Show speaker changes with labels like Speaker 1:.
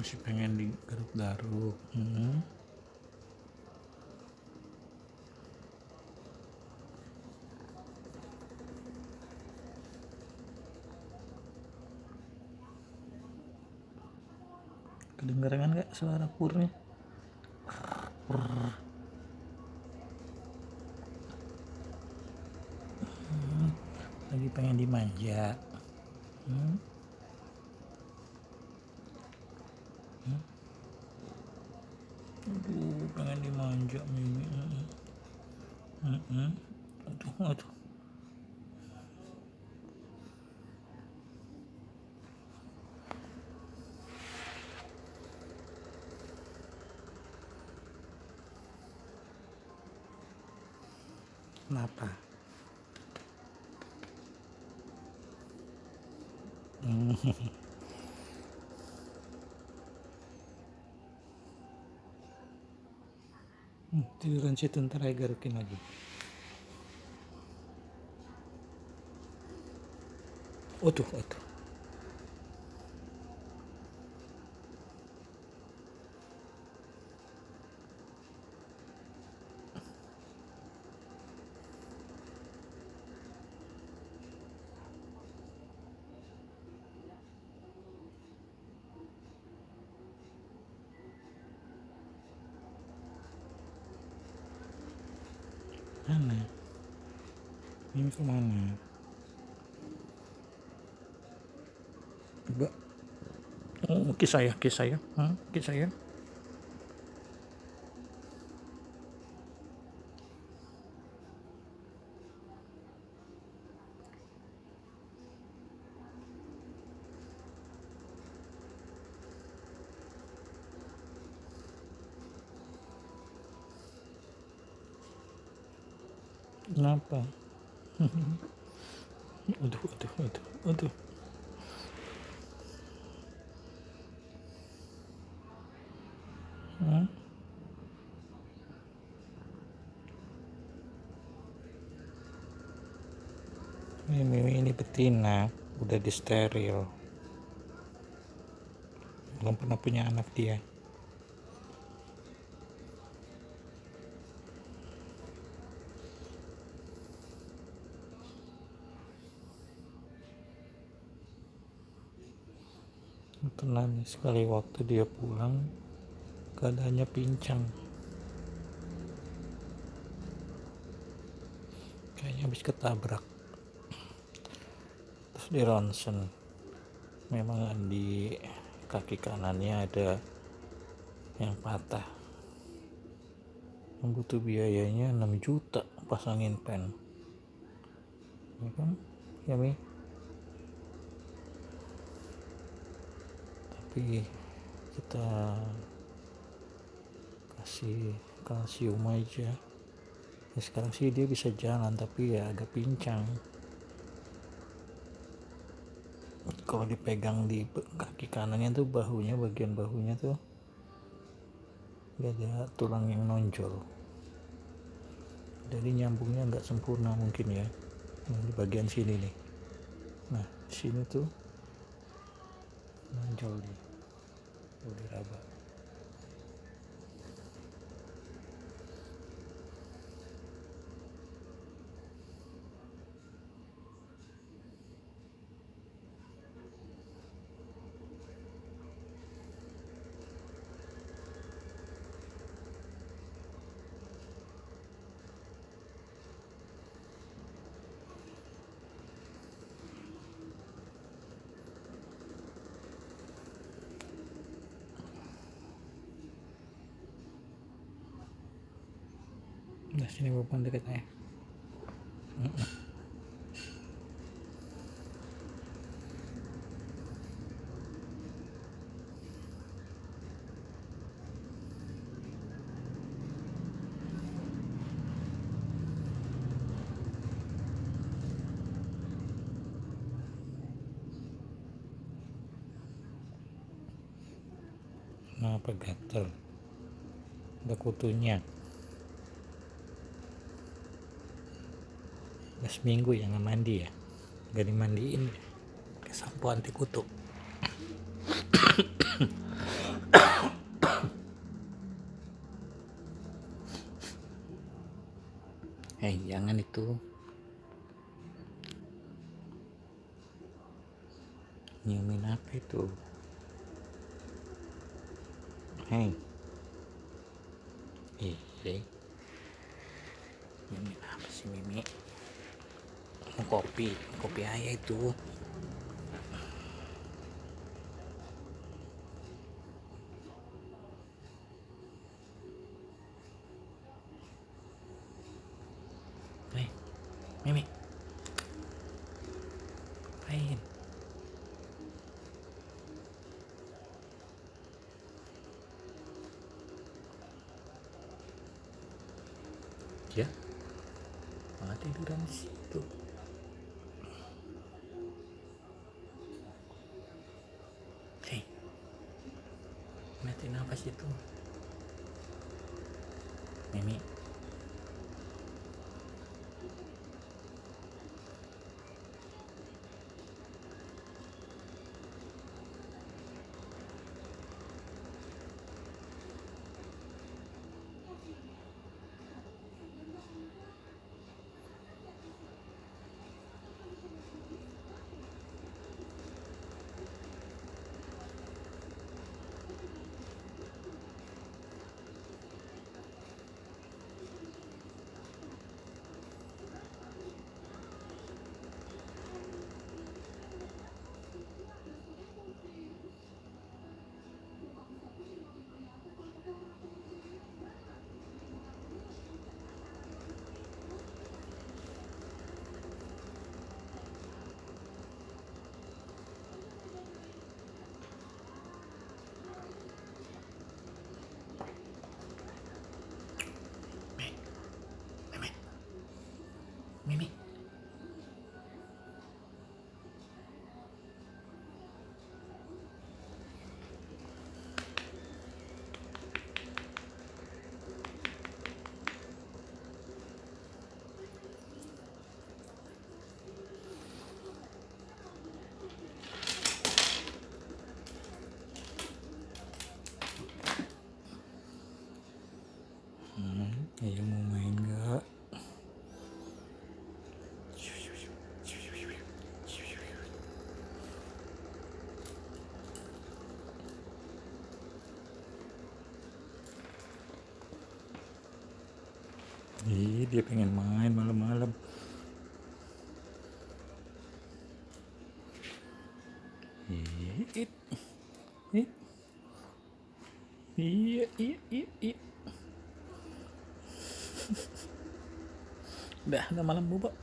Speaker 1: Masih pengen digaruk-garuk. Kedengeran nggak suara purnya? Lagi pengen dimanja. Aduh, pengen dimanja Mimi. Aduh. Kenapa? Tiduran situ, ntar aja garukin lagi. Aduh. Mana? Ini kemana? Coba. Oh, kisah ya. Kisah. Kenapa? Aduh. Ini betina, udah disteril. Belum pernah punya anak dia. Kebetulan sekali waktu dia pulang, keadaannya pincang. Kayaknya habis ketabrak. Terus di ronsen. Memang di kaki kanannya ada yang patah. Yang butuh biayanya 6 juta pasangin pen. Ya kan? Ya Mi? Tapi kita kasih kalsium aja. Ya sekarang sih dia bisa jalan tapi ya agak pincang. Kalau dipegang di kaki kanannya tuh bagian bahunya tuh gak ada tulang yang nonjol, jadi nyambungnya nggak sempurna mungkin ya. Di bagian sini nih, nah sini tuh nonjol nih, udah diraba. Nah sini bukan dekatnya. Kenapa gatel? Ada kutunya. Udah seminggu ya nggak mandi ya, nggak dimandiin, pakai sampo anti kutu. itu? Nyiumin apa itu? Hei, nyiumin apa sih Mimi? Mau kopi ayah itu. Hei, Mimi, apain? Ya, malah tiduran di situ. Hei, ngeliatin apa sih itu? Mimi, Mimi, ayo mau main gak? Dia pengen main malam-malam. Iya. Udah malam bobo.